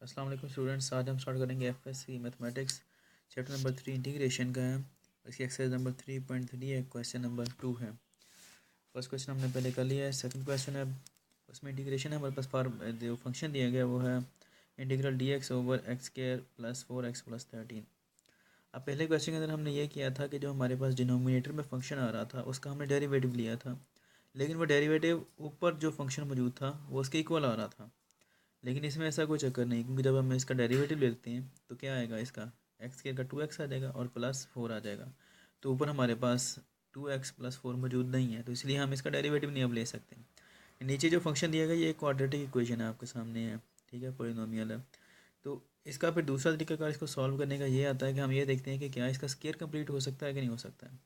अस्सलाम वालेकुम स्टूडेंट्स। आज हम स्टार्ट करेंगे FSc mathematics chapter number 3 integration का है। इसकी एक्सरसाइज नंबर 3.3 है, क्वेश्चन नंबर 2 है। फर्स्ट क्वेश्चन हमने पहले कर लिया है। सेकंड क्वेश्चन है, उसमें इंटीग्रेशन है। हमारे पास जो फंक्शन दिया गया वो है integral D x over x square plus 4x plus 13। अब पहले क्वेश्चन के अंदर हमने ये किया था कि जो हमारे पास डिनोमिनेटर में फंक्शन आ रहा था उसका हमने डेरिवेटिव लिया था, लेकिन वो डेरिवेटिव ऊपर जो फंक्शन मौजूद था वो उसके इक्वल आ रहा था। लेकिन इसमें ऐसा कोई चक्कर नहीं, क्योंकि जब हम इसका डेरिवेटिव लेते हैं तो क्या आएगा, इसका एक्स के का 2x आ जाएगा और प्लस 4 आ जाएगा। तो ऊपर हमारे पास 2x प्लस 4 मौजूद नहीं है, तो इसलिए हम इसका डेरिवेटिव नहीं अब ले सकते। नीचे जो फंक्शन दिया गया ये एक क्वाड्रेटिक इक्वेशन है आपके सामने है, ठीक है, पॉलिनोमियल है। तो इसका फिर दूसरा तरीकाकार इसको सॉल्व करने का ये आता है कि हम ये देखते हैं कि क्या इसका स्केयर कंप्लीट हो सकता है कि नहीं हो सकता है।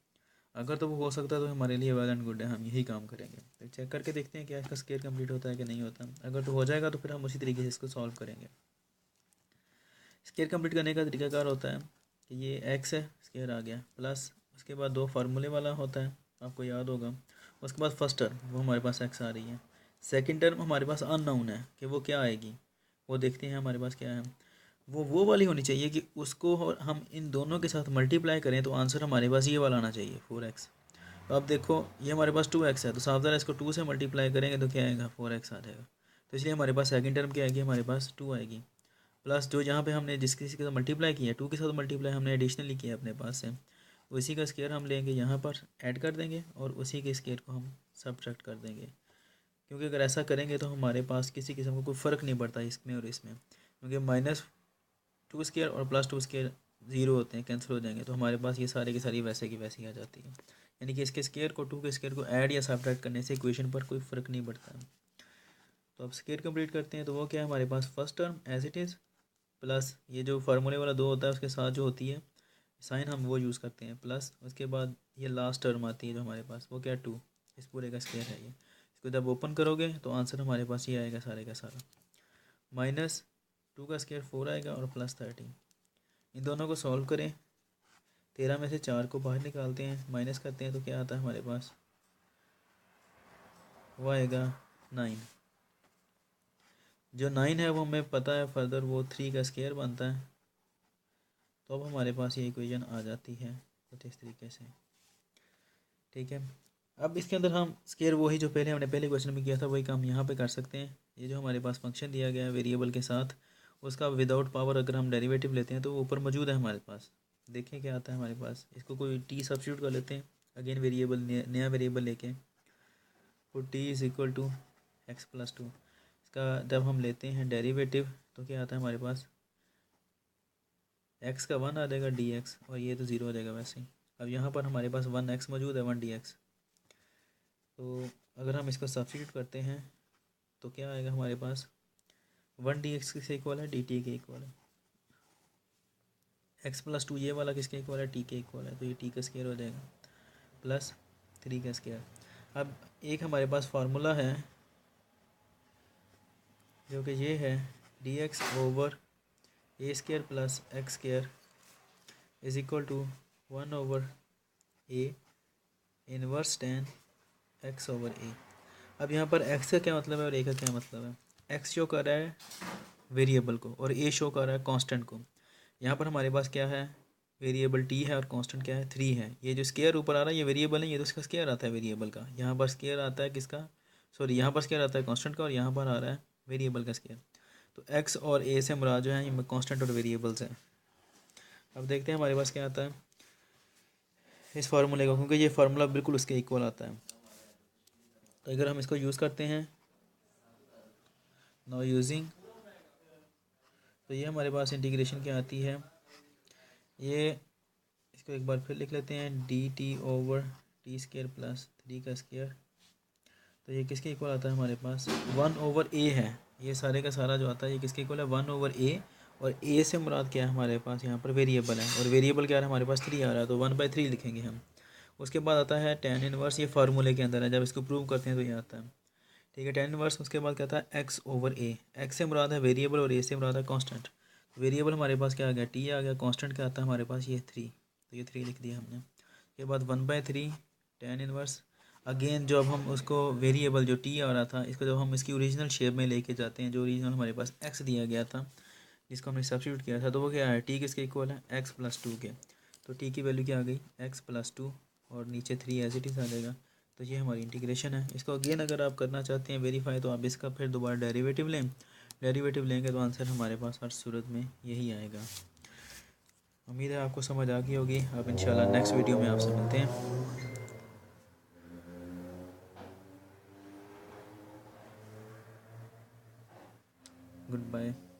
अगर तो वो हो सकता है तो हमारे लिए वेल एंड गुड है, हम यही काम करेंगे। तो चेक करके देखते हैं कि इसका स्केयर कंप्लीट होता है कि नहीं होता। अगर तो हो जाएगा तो फिर हम उसी तरीके से इसको सॉल्व करेंगे। स्केयर कंप्लीट करने का तरीकाकार होता है कि ये एक्स है, स्केयर आ गया, प्लस उसके बाद दो फार्मूले वाला होता है, आपको याद होगा। उसके बाद फर्स्ट टर्म वो हमारे पास एक्स आ रही है, सेकेंड टर्म हमारे पास अननोन है कि वो क्या आएगी, वो देखते हैं हमारे पास क्या है। वो वाली होनी चाहिए कि उसको हम इन दोनों के साथ मल्टीप्लाई करें तो आंसर हमारे पास ये वाला आना चाहिए 4x। तो अब देखो ये हमारे पास 2x है, तो साफ ज़रा इसको 2 से मल्टीप्लाई करेंगे तो क्या आएगा, 4x आ जाएगा। तो इसलिए हमारे पास सेकंड टर्म क्या आएगी, हमारे पास 2 आएगी। प्लस जो यहाँ पे हमने जिस किसी के साथ मल्टीप्लाई किया 2 के साथ मल्टीप्लाई हमने एडिशनली किया अपने पास से, उसी का स्केयर हम लेंगे यहाँ पर ऐड कर देंगे और उसी के स्केयर को हम सब्ट्रैक्ट कर देंगे। क्योंकि अगर ऐसा करेंगे तो हमारे पास किसी किस्म का कोई फ़र्क नहीं पड़ता इसमें और इसमें, क्योंकि -2 स्केयर और +2 स्केयर ज़ीरो होते हैं, कैंसिल हो जाएंगे। तो हमारे पास ये सारे की सारी वैसे की वैसी आ जाती है, यानी कि इसके स्केयर को 2 के स्केयर को ऐड या सब्ट्रैक्ट करने से इक्वेशन पर कोई फ़र्क नहीं पड़ता। तो अब स्केयर कंप्लीट करते हैं, तो वो क्या है हमारे पास first term as it is, plus ये जो फार्मूले वाला 2 होता है उसके साथ जो होती है साइन हम वो यूज़ करते हैं, प्लस उसके बाद ये लास्ट टर्म आती है जो हमारे पास, वो क्या 2, इस पूरे का स्केयर है ये। इसको जब ओपन करोगे तो आंसर हमारे पास ये आएगा सारे का सारा, -2 का स्केयर 4 आएगा और +13। इन दोनों को सॉल्व करें, 13 में से 4 को बाहर निकालते हैं, माइनस करते हैं तो क्या आता है हमारे पास, वो आएगा 9। जो 9 है वो हमें पता है फर्दर वो 3 का स्केयर बनता है। तो अब हमारे पास ये इक्वेशन आ जाती है कुछ इस तरीके से, ठीक है। अब इसके अंदर हम स्केयर वही जो पहले हमने पहले क्वेश्चन में किया था वही काम यहाँ पे कर सकते हैं। ये जो हमारे पास फंक्शन दिया गया है वेरिएबल के साथ, उसका विदाउट पावर अगर हम डेरिवेटिव लेते हैं तो वो ऊपर मौजूद है हमारे पास। देखें क्या आता है हमारे पास, इसको कोई टी सब्स्टिट्यूट कर लेते हैं, अगेन वेरिएबल नया वेरिएबल लेके, तो t is equal to x plus 2। इसका जब हम लेते हैं डेरिवेटिव तो क्या आता है हमारे पास, एक्स का 1 आ जाएगा डी एक्स, और ये तो ज़ीरो हो जाएगा वैसे ही। अब यहाँ पर हमारे पास 1x मौजूद है, 1 dx। तो अगर हम इसको सब्स्टिट्यूट करते हैं तो क्या आएगा हमारे पास, 1 dx किसके इक्वल है, dt के इक्वल है। x प्लस 2 ये वाला किसके इक्वल है, t के इक्वल है, तो ये t का स्केयर हो जाएगा प्लस 3 का स्केयर। अब एक हमारे पास फार्मूला है जो कि ये है dx over a square plus x square is equal to 1 over a inverse tan x over a. अब यहाँ पर x का क्या मतलब है और a का क्या मतलब है। x शो कर रहा है वेरिएबल को और a शो कर रहा है कांस्टेंट को। यहाँ पर हमारे पास क्या है, वेरिएबल t है और कांस्टेंट क्या है, 3 है। ये जो स्केयर ऊपर आ रहा है ये वेरिएबल है, ये तो इसका स्केयर आता है वेरिएबल का। यहाँ पर स्केयर आता है किसका, सॉरी यहाँ पर स्केयर आता है कांस्टेंट का और यहाँ पर आ रहा है वेरिएबल का स्केयर। तो x और a से मुराद जो है ये कांस्टेंट और वेरिएबल्स हैं। अब देखते हैं हमारे पास क्या आता है इस फार्मूले का, क्योंकि ये फार्मूला बिल्कुल उसके इक्वल आता है। तो अगर हम इसको यूज़ करते हैं नाउ यूजिंग, तो ये हमारे पास इंटीग्रेशन क्या आती है, ये इसको एक बार फिर लिख लेते हैं, D T over T square plus 3 का स्केयर। तो ये किसके इक्वल आता है हमारे पास, 1 ओवर ए है। ये सारे का सारा जो आता है ये किसके इक्वल है, 1 ओवर ए। और ए से मुराद क्या है हमारे पास, यहाँ पर वेरिएबल है और वेरिएबल क्या है हमारे पास 3 आ रहा है, तो 1/3 लिखेंगे हम। उसके बाद आता है tan इनवर्स, ये फार्मूले के अंदर है, जब इसको प्रूव करते हैं तो ये आता है, ठीक है, tan इनवर्स। उसके बाद क्या था, एक्स ओवर ए, एक्स से मुराद है वेरिएबल और ए से मुराद है कांस्टेंट। वेरिएबल हमारे पास क्या आ गया, टी आ गया, कांस्टेंट क्या आता है हमारे पास, ये 3, तो ये 3 लिख दिया हमने। उसके बाद 1/3 tan इनवर्स। अगेन जो अब हम उसको वेरिएबल जो टी आ रहा था इसको जब हम इसकी ओरिजिनल शेप में लेके जाते हैं, जो ओरिजिनल हमारे पास एक्स दिया गया था, जिसको हमने सब्स्टिट्यूट किया था, तो वो क्या है, टी किसके इक्वल है, एक्स प्लस टू के। तो टी की वैल्यू क्या आ गई, एक्स प्लस टू, और नीचे 3 एज इट इज़ आ जाएगा। तो ये हमारी इंटीग्रेशन है। इसको अगेन अगर आप करना चाहते हैं वेरीफाई, तो आप इसका फिर दोबारा डेरिवेटिव लें। डेरिवेटिव लेंगे तो आंसर हमारे पास हर सूरत में यही आएगा। उम्मीद है आपको समझ आ गई होगी। अब इंशाल्लाह नेक्स्ट वीडियो में आपसे मिलते हैं। Good bye.